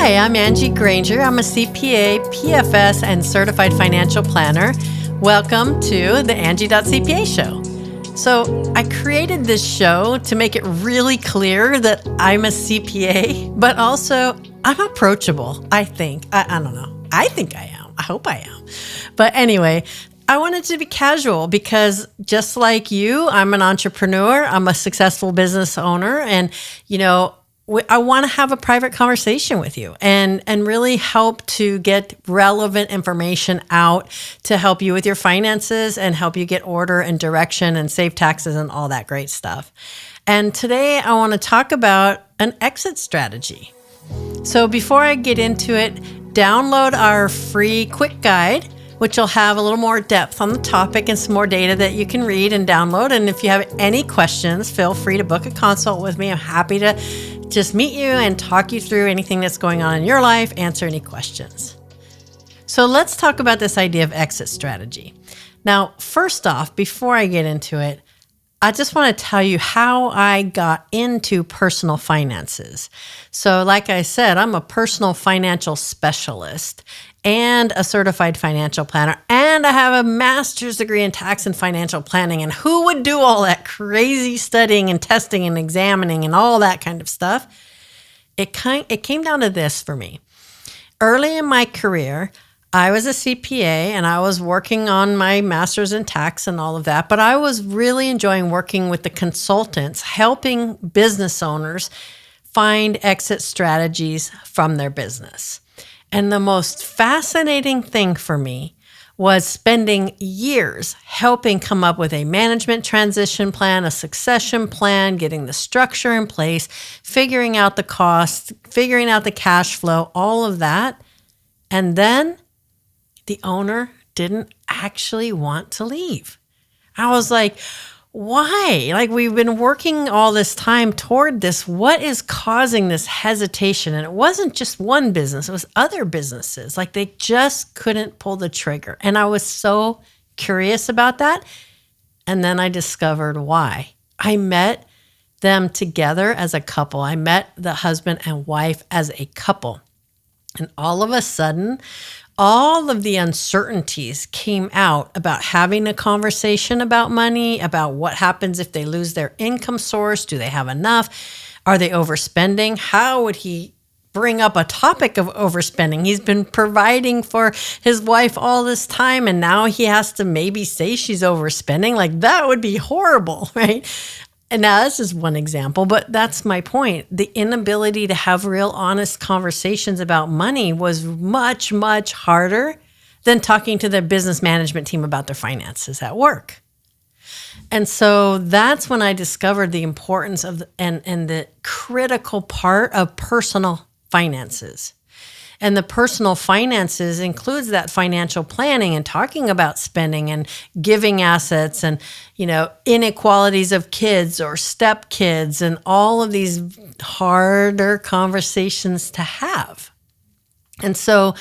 Hi, I'm Angie Grainger. I'm a CPA, PFS, and certified financial planner. Welcome to the Angie.CPA Show. So I created this show to make it really clear that I'm a CPA, but also I'm approachable, I think. I don't know. I think I am. I hope I am. But anyway, I wanted to be casual because just like you, I'm an entrepreneur. I'm a successful business owner. And, I want to have a private conversation with you and really help to get relevant information out to help you with your finances and help you get order and direction and save taxes and all that great stuff. And today I want to talk about an exit strategy. So before I get into it, download our free quick guide, which will have a little more depth on the topic and some more data that you can read and download. And if you have any questions, feel free to book a consult with me. I'm happy to just meet you and talk you through anything that's going on in your life, answer any questions. So let's talk about this idea of exit strategy. Now, first off, before I get into it, I just want to tell you how I got into personal finances. So like I said, I'm a personal financial specialist and a certified financial planner, and I have a master's degree in tax and financial planning. And who would do all that crazy studying and testing and examining and all that kind of stuff? It came down to this for me. Early in my career, I was a CPA and I was working on my master's in tax and all of that, but I was really enjoying working with the consultants, helping business owners find exit strategies from their business. And the most fascinating thing for me was spending years helping come up with a management transition plan, a succession plan, getting the structure in place, figuring out the costs, figuring out the cash flow, all of that. And then the owner didn't actually want to leave. I was like, why? Like, we've been working all this time toward this. What is causing this hesitation? And it wasn't just one business, it was other businesses. Like, they just couldn't pull the trigger. And I was so curious about that. And then I discovered why. I met them together as a couple. I met the husband and wife as a couple. And all of a sudden, all of the uncertainties came out about having a conversation about money, about what happens if they lose their income source. Do they have enough? Are they overspending? How would he bring up a topic of overspending? He's been providing for his wife all this time, and now he has to maybe say she's overspending. Like, that would be horrible, right? And now this is one example, but that's my point. The inability to have real honest conversations about money was much, much harder than talking to the business management team about their finances at work. And so that's when I discovered the importance of and the critical part of personal finances. And the personal finances includes that financial planning and talking about spending and giving assets and, inequalities of kids or step kids and all of these harder conversations to have. And so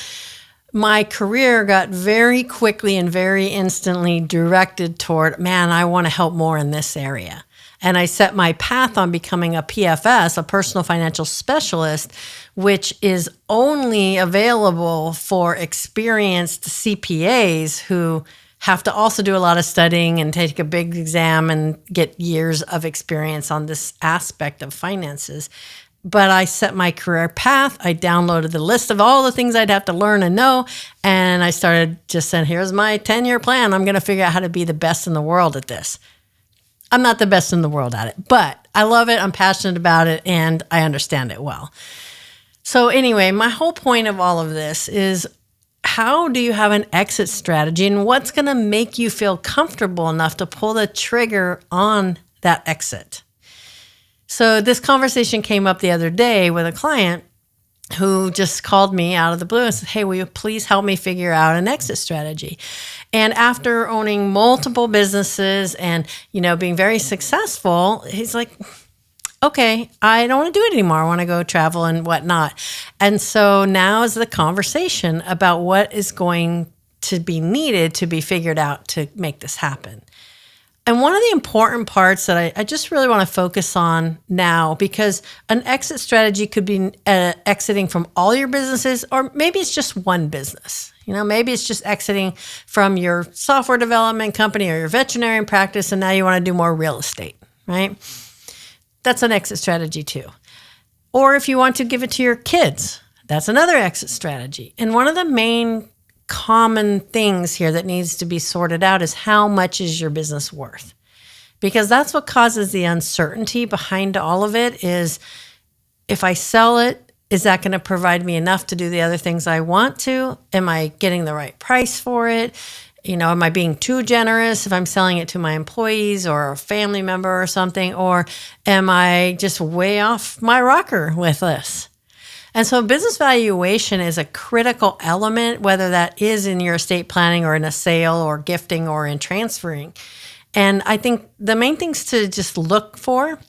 my career got very quickly and very instantly directed toward, I want to help more in this area. And I set my path on becoming a PFS, a personal financial specialist, which is only available for experienced CPAs who have to also do a lot of studying and take a big exam and get years of experience on this aspect of finances. But I set my career path. I downloaded the list of all the things I'd have to learn and know. And I started just saying, here's my 10-year plan. I'm going to figure out how to be the best in the world at this. I'm not the best in the world at it, but I love it. I'm passionate about it, and I understand it well. So anyway, my whole point of all of this is, how do you have an exit strategy, and what's going to make you feel comfortable enough to pull the trigger on that exit? So this conversation came up the other day with a client who just called me out of the blue and said, hey, will you please help me figure out an exit strategy? And after owning multiple businesses and, being very successful, he's like, okay, I don't want to do it anymore. I want to go travel and whatnot. And so now is the conversation about what is going to be needed to be figured out to make this happen. And one of the important parts that I just really want to focus on now, because an exit strategy could be exiting from all your businesses, or maybe it's just one business. Maybe it's just exiting from your software development company or your veterinarian practice, and now you want to do more real estate, right? That's an exit strategy too. Or if you want to give it to your kids, that's another exit strategy. And one of the main common things here that needs to be sorted out is how much is your business worth? Because that's what causes the uncertainty behind all of it is, if I sell it, is that going to provide me enough to do the other things I want to? Am I getting the right price for it? Am I being too generous if I'm selling it to my employees or a family member or something? Or am I just way off my rocker with this? And so business valuation is a critical element, whether that is in your estate planning or in a sale or gifting or in transferring. And I think the main things to just look for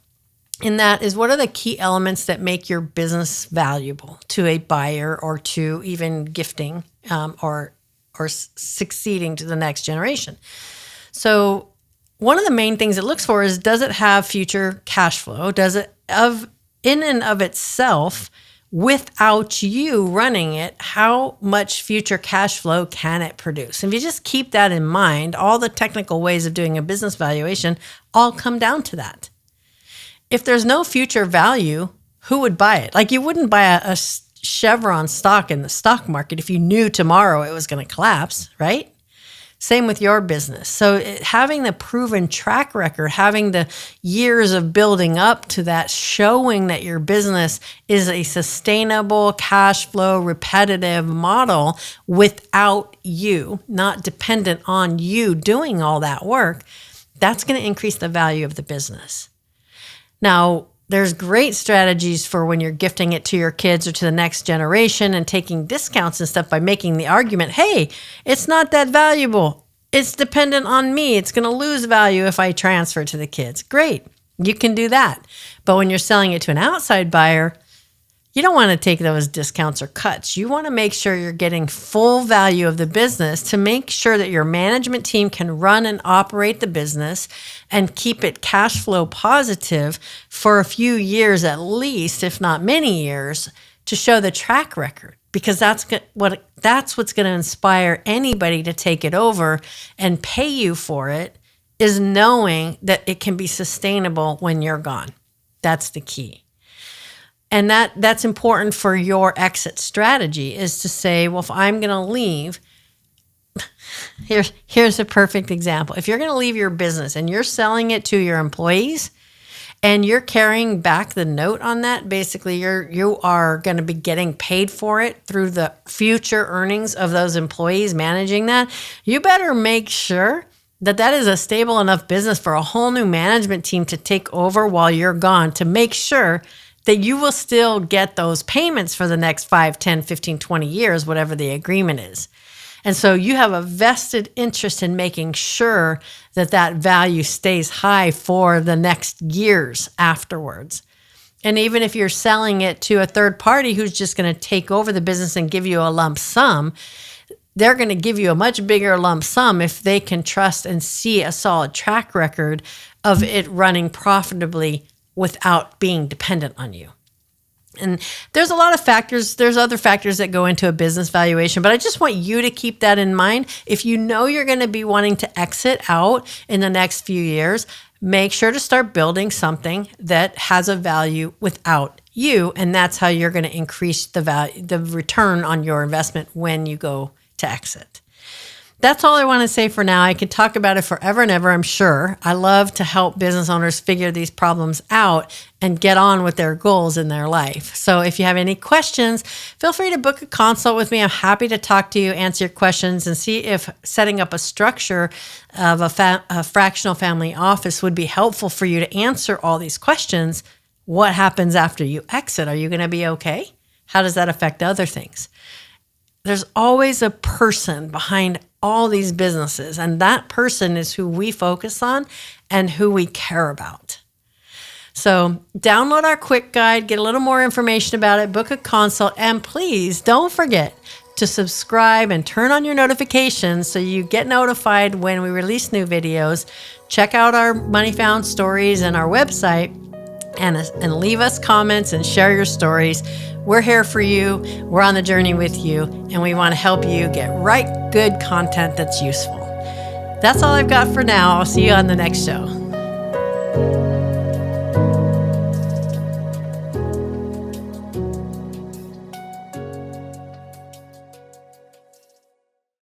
in that is, what are the key elements that make your business valuable to a buyer or to even gifting or succeeding to the next generation? So one of the main things it looks for is, does it have future cash flow? Does it, in and of itself, without you running it, how much future cash flow can it produce? And if you just keep that in mind, all the technical ways of doing a business valuation all come down to that. If there's no future value, who would buy it? Like, you wouldn't buy a Chevron stock in the stock market if you knew tomorrow it was going to collapse, right? Same with your business. So having the proven track record, having the years of building up to that, showing that your business is a sustainable cash flow, repetitive model without you, not dependent on you doing all that work, that's going to increase the value of the business. Now, there's great strategies for when you're gifting it to your kids or to the next generation and taking discounts and stuff by making the argument, hey, it's not that valuable. It's dependent on me. It's going to lose value if I transfer it to the kids. Great. You can do that. But when you're selling it to an outside buyer, you don't want to take those discounts or cuts. You want to make sure you're getting full value of the business to make sure that your management team can run and operate the business and keep it cash flow positive for a few years at least, if not many years, to show the track record. Because that's what's going to inspire anybody to take it over and pay you for it, is knowing that it can be sustainable when you're gone. That's the key. And that's important for your exit strategy, is to say, well, if I'm going to leave, here's a perfect example. If you're going to leave your business and you're selling it to your employees and you're carrying back the note on that, basically you are going to be getting paid for it through the future earnings of those employees managing that, you better make sure that is a stable enough business for a whole new management team to take over while you're gone, to make sure that you will still get those payments for the next 5, 10, 15, 20 years, whatever the agreement is. And so you have a vested interest in making sure that value stays high for the next years afterwards. And even if you're selling it to a third party who's just going to take over the business and give you a lump sum, they're going to give you a much bigger lump sum if they can trust and see a solid track record of it running profitably without being dependent on you. And there's a lot of factors. There's other factors that go into a business valuation, but I just want you to keep that in mind. If you know you're going to be wanting to exit out in the next few years, make sure to start building something that has a value without you. And that's how you're going to increase the value, the return on your investment when you go to exit. That's all I want to say for now. I could talk about it forever and ever, I'm sure. I love to help business owners figure these problems out and get on with their goals in their life. So if you have any questions, feel free to book a consult with me. I'm happy to talk to you, answer your questions, and see if setting up a structure of a fractional family office would be helpful for you to answer all these questions. What happens after you exit? Are you going to be okay? How does that affect other things? There's always a person behind all these businesses, and that person is who we focus on and who we care about. So download our quick guide, get a little more information about it, book a consult, and please don't forget to subscribe and turn on your notifications so you get notified when we release new videos. Check out our Money Found stories and our website, and leave us comments and share your stories. We're here for you. We're on the journey with you, and we want to help you get good content that's useful. That's all I've got for now. I'll see you on the next show.